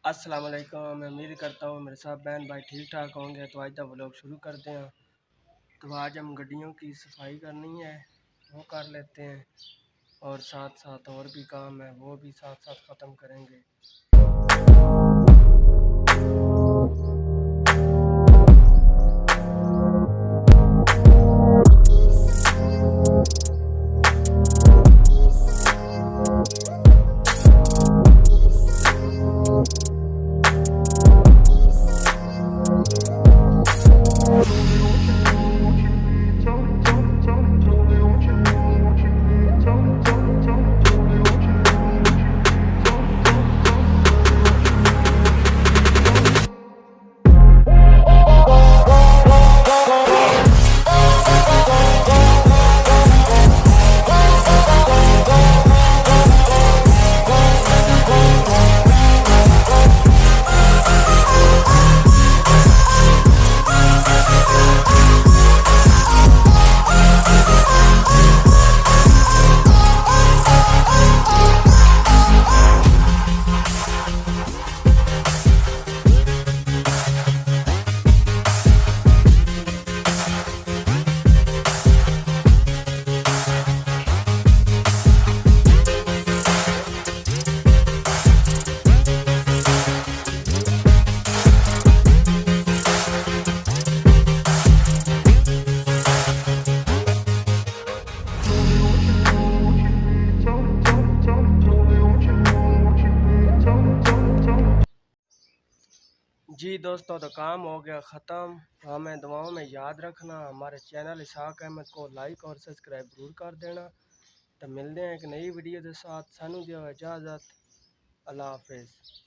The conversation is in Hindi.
अस्सलाम वालेकुम। मैं उम्मीद करता हूँ मेरे सब बहन भाई ठीक ठाक होंगे। तो आज का व्लॉग शुरू करते हैं। तो आज हम गड्डियों की सफाई करनी है, वो कर लेते हैं, और साथ साथ और भी काम है वो भी साथ साथ ख़त्म करेंगे। जी दोस्तों, तो काम हो गया ख़त्म। तो हमें दुआओं में याद रखना। हमारे चैनल इसहाक अहमद को लाइक और सब्सक्राइब ज़रूर कर देना। तो मिलते हैं एक नई वीडियो के साथ। सानू दियो इजाज़त। अल्लाह हाफिज़।